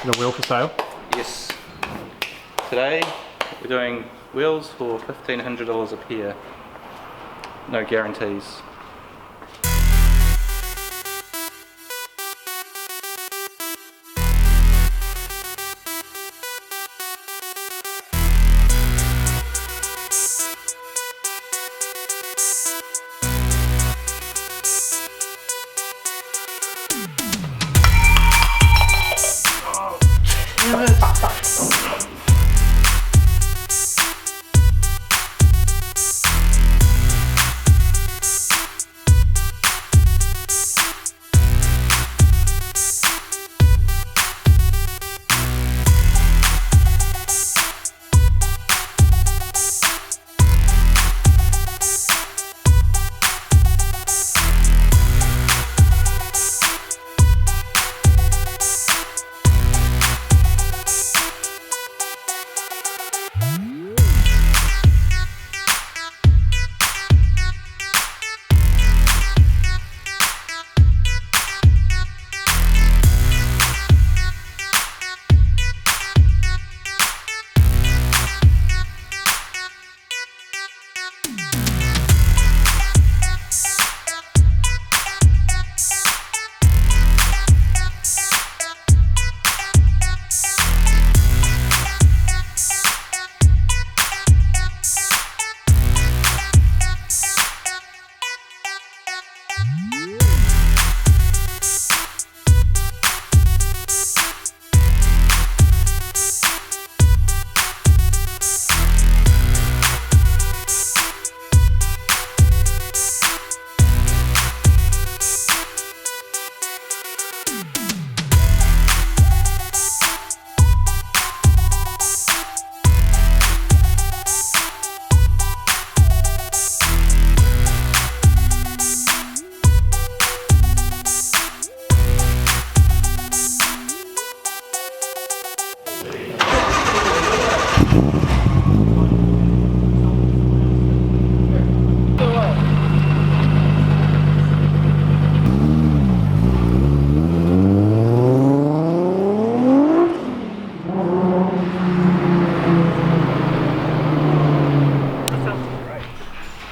The wheel for sale? Yes. Today we're doing wheels for $1,500 a pair. No guarantees.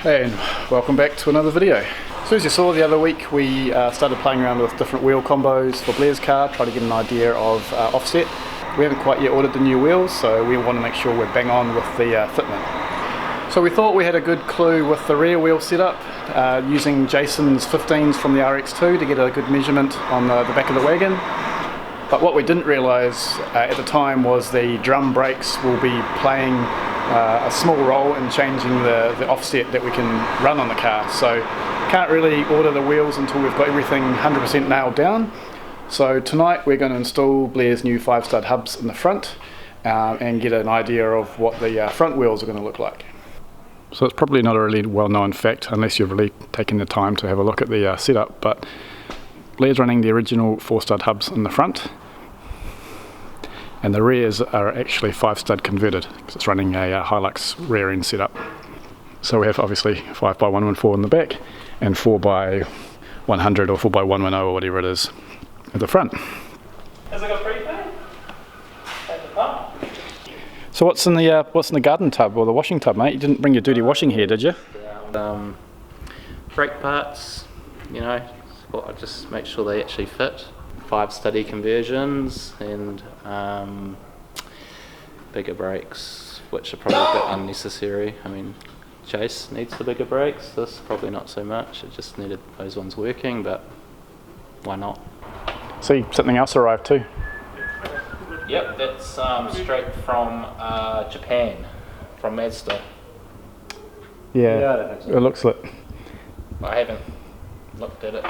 Hey, and welcome back to another video. So as you saw the other week, we started playing around with different wheel combos for Blair's car, try to get an idea of offset. We haven't quite yet ordered the new wheels, so we want to make sure we're bang on with the fitment. So we thought we had a good clue with the rear wheel setup, using Jason's 15s from the RX2 to get a good measurement on the back of the wagon. But what we didn't realise at the time was the drum brakes will be playing a small role in changing the offset that we can run on the car. So can't really order the wheels until we've got everything 100% nailed down. So tonight we're going to install Blair's new 5-stud hubs in the front and get an idea of what the front wheels are going to look like. So it's probably not a really well-known fact unless you've really taken the time to have a look at the setup, but Blair's running the original 4-stud hubs in the front, and the rears are actually 5-stud converted because it's running a Hilux rear end setup. So we have obviously 5x114 in the back and 4x100 or 4x110 or whatever it is at the front. Has it got pre-paint? At the pump? So what's in the garden tub or the washing tub, mate? You didn't bring your dirty washing here, did you? Brake parts, you know, I just make sure they actually fit. 5-stud conversions and bigger brakes, which are probably a bit unnecessary. I mean, Chase needs the bigger brakes, this probably not so much. It just needed those ones working, but why not? See, something else arrived too. Yep, that's straight from Japan, from Mazda. Yeah, it looks it. I haven't looked at it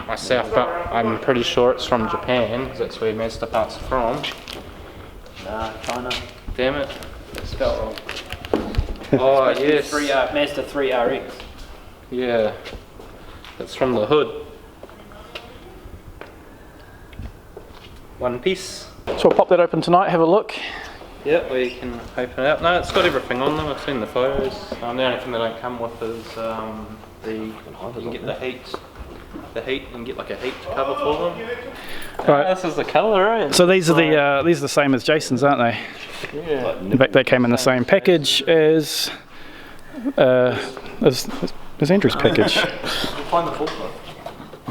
myself, but I'm pretty sure it's from Japan because that's where Mazda parts are from. Nah, China. Damn it. It's spelled wrong. Oh yes. Mazda 3 RX. Yeah. That's from the hood. One piece. So we'll pop that open tonight, have a look. Yep, we can open it up. No, it's got everything on them. I've seen the photos. The only thing they don't come with is you can get the heat the heat and get like a heat cover for them. Right. This is the colour, right? So these are the same as Jason's, aren't they? Yeah. In fact, they came in the same package as Andrew's package. We'll find the forklift.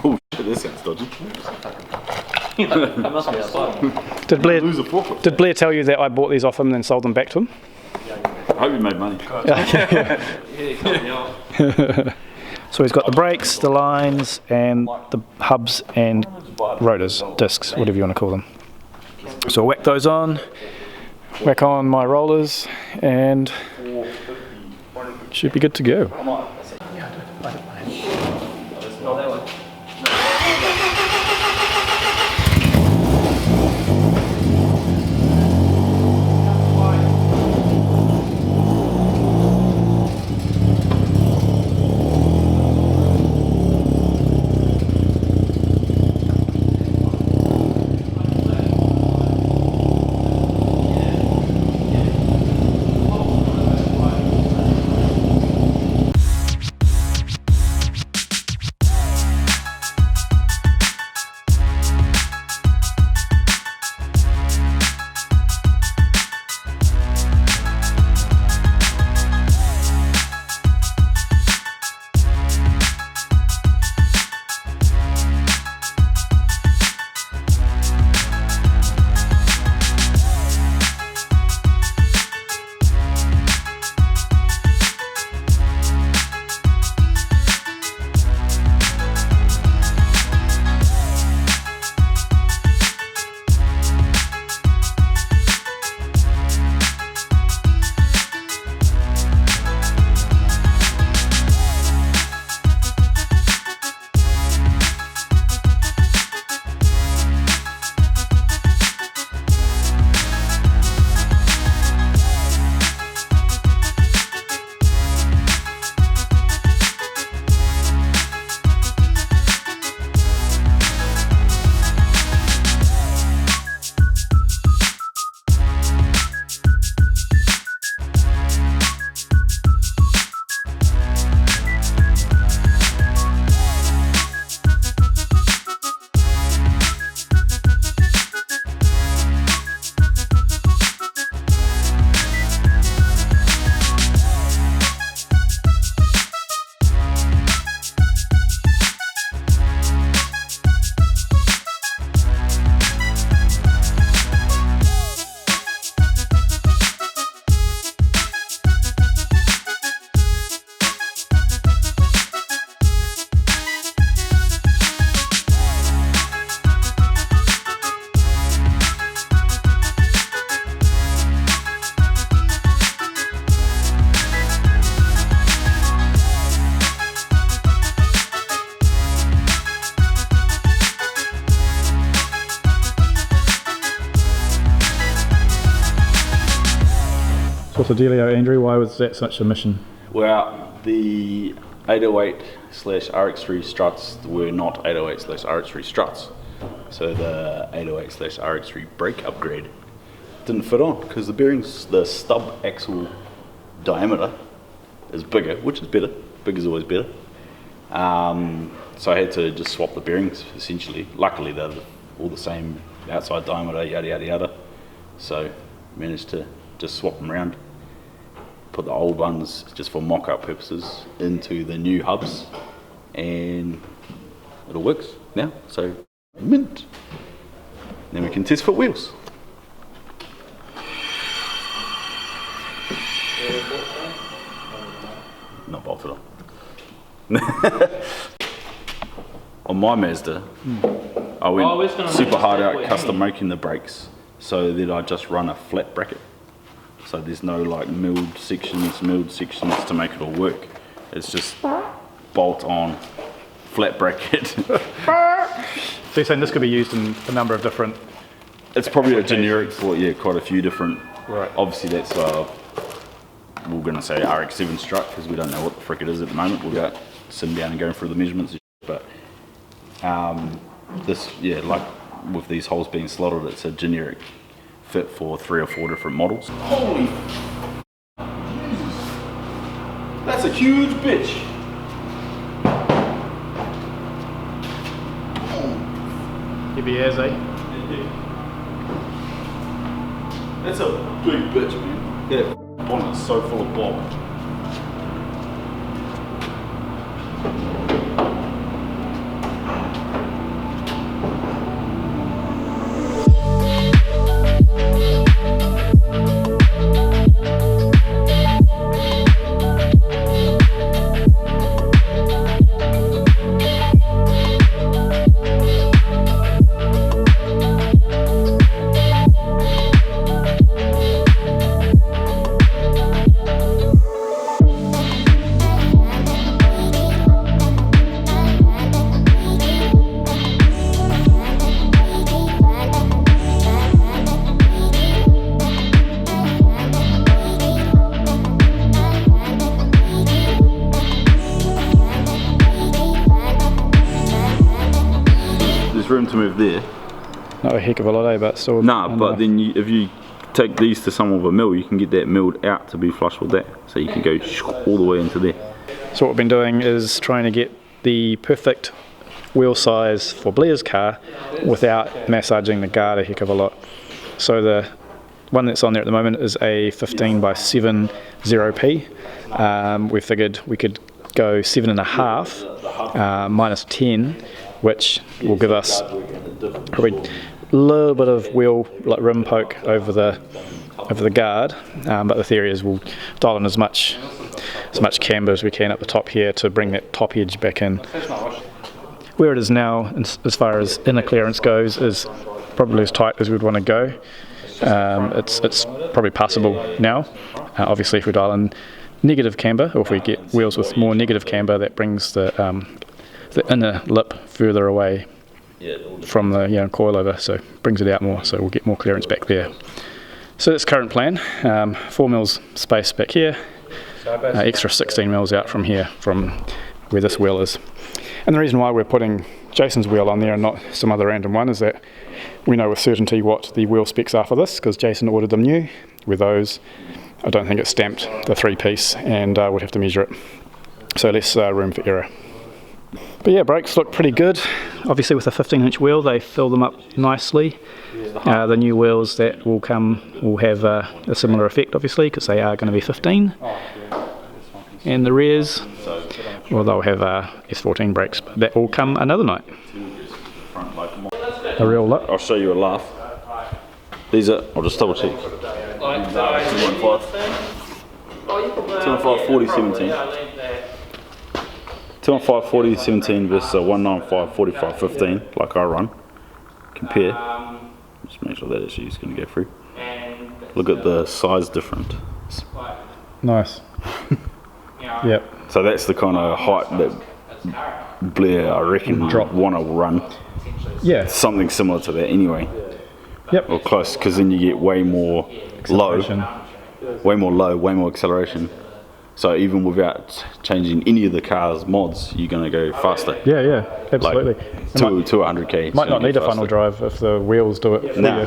Oh shit, this sounds dodgy. It must be outside. Did Blair tell you that I bought these off him and then sold them back to him? I hope you made money. So he's got the brakes, the lines, and the hubs and rotors, discs, whatever you want to call them. So I'll whack those on, whack on my rollers, and should be good to go. What's the dealio, Andrew? Why was that such a mission? Well, the 808/RX3 struts were not 808/RX3 struts. So the 808/RX3 brake upgrade didn't fit on because the bearings, the stub axle diameter is bigger, which is better. Big is always better. So I had to just swap the bearings essentially. Luckily they're all the same outside diameter, yada yada yada. So managed to just swap them around. Put the old ones, just for mock-up purposes, into the new hubs, and it all works now. So mint. Then we can test fit wheels. Not bolted on. On my Mazda, I went super hard out custom making the brakes so that I just run a flat bracket. So there's no like milled sections to make it all work. It's just bolt on, flat bracket. So you're saying this could be used in a number of different... It's probably a generic for, yeah, quite a few different. Right. Obviously that's, we're going to say RX7 strut because we don't know what the frick it is at the moment. We'll go sitting down and going through the measurements. But this, yeah, like with these holes being slotted, it's a generic fit for 3 or 4 different models. Holy Jesus! That's a huge bitch! Heavy as, eh? That's a big bitch, man. That bonnet is so full of bob. Room to move there. Not a heck of a lot, eh? But still. Nah, but then if you take these to some of a mill, you can get that milled out to be flush with that. So you can go all the way into there. So what we've been doing is trying to get the perfect wheel size for Blair's car without massaging the guard a heck of a lot. So the one that's on there at the moment is a 15 by 7 0p. We figured we could go 7.5 minus 10, which will give us probably a little bit of wheel, like rim poke over the guard, but the theory is we'll dial in as much camber as we can at the top here to bring that top edge back in. Where it is now, as far as inner clearance goes, is probably as tight as we'd want to go. It's probably passable now. Obviously, if we dial in negative camber, or if we get wheels with more negative camber, that brings the inner lip further away from the coilover, so brings it out more, so we'll get more clearance back there. So that's current plan. 4 mils space back here, extra 16 mils out from here, from where this wheel is. And the reason why we're putting Jason's wheel on there and not some other random one is that we know with certainty what the wheel specs are for this, because Jason ordered them new. With those, I don't think it's stamped, the 3-piece, and we'd have to measure it. So less room for error. But yeah, brakes look pretty good. Obviously with a 15-inch wheel, they fill them up nicely. The new wheels that will come will have a similar effect, obviously, because they are going to be 15. And the rears, well, they'll have S14 brakes, but that will come another night. A real look. I'll show you a laugh. These are, I'll just double check. 215 40 17. 215 40 17 versus 195 45 15, like I run. Compare. Just make sure that actually is going to go through. Look at the size difference. Nice. Yep. So that's the kind of height that Blair, I reckon, want to run. Yeah. Something similar to that anyway. Yep. Or close, because then you get way more low, way more acceleration. So even without changing any of the car's mods, you're going to go faster. Yeah, absolutely. Like to 100k. Might not need a final drive if the wheels do it for you.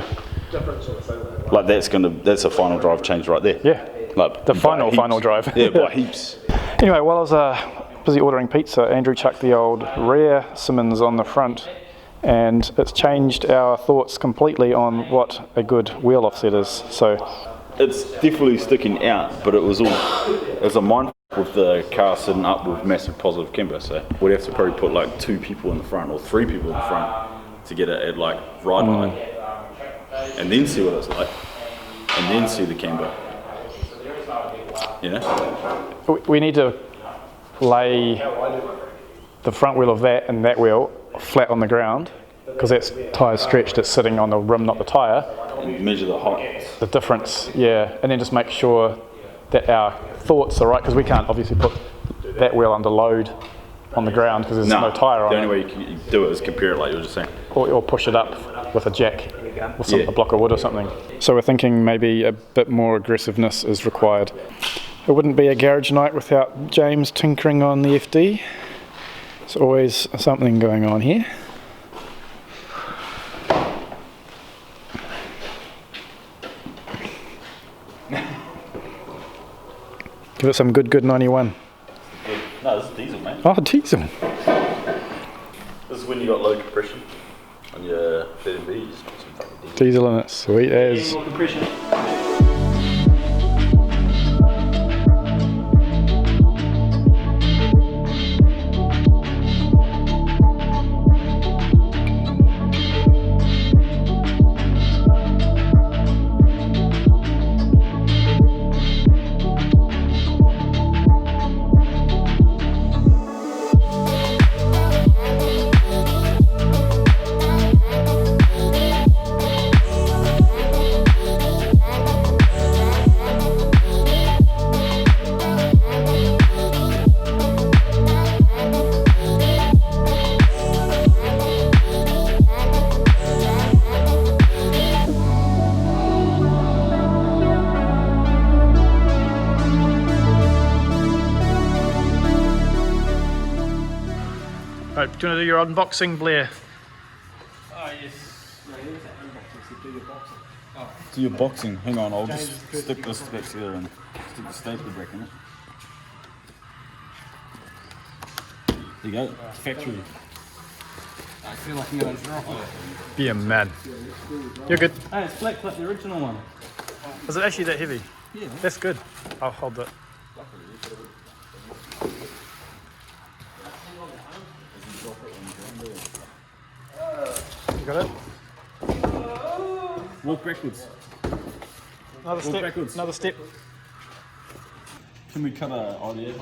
Like that's a final drive change right there. Yeah. Like the final drive. Yeah, by heaps. Anyway, while I was busy ordering pizza, Andrew chucked the old rare Simmons on the front, and it's changed our thoughts completely on what a good wheel offset is. So it's definitely sticking out, but it was a mind with the car sitting up with massive positive camber. So we'd have to probably put like 2 people in the front or 3 people in the front to get it at like ride height, and then see what it's like, and then see the camber. Yeah. We need to lay the front wheel of that and that wheel flat on the ground, because that's tyre stretched, it's sitting on the rim, not the tyre. And measure the height. The difference, yeah, and then just make sure that our thoughts are right, because we can't obviously put that wheel under load on the ground because there's no tyre on it. The only way you can do it is compare it like you were just saying. Or push it up with a jack, with a block of wood or something. So we're thinking maybe a bit more aggressiveness is required. It wouldn't be a garage night without James tinkering on the FD. There's always something going on here. Give it some good 91. No, this is diesel, mate. Oh, diesel. This is when you got low compression on your 30B, just want some fucking diesel. Diesel in it, sweet as. More compression. Right, do you want to do your unboxing, Blair? Oh, yes. No, here's that unboxing, so do your boxing. Do your boxing. Hang on, I'll just stick this back together and stick the stapler back in it. There you go, factory. I feel like I'm going to drop it. Be a man. You're good. Hey, it's Black Clip, the original one. Is it actually that heavy? Yeah. That's good. I'll hold it. You got it? Walk backwards. Another step. backwards. Another step. Can we cut a audio?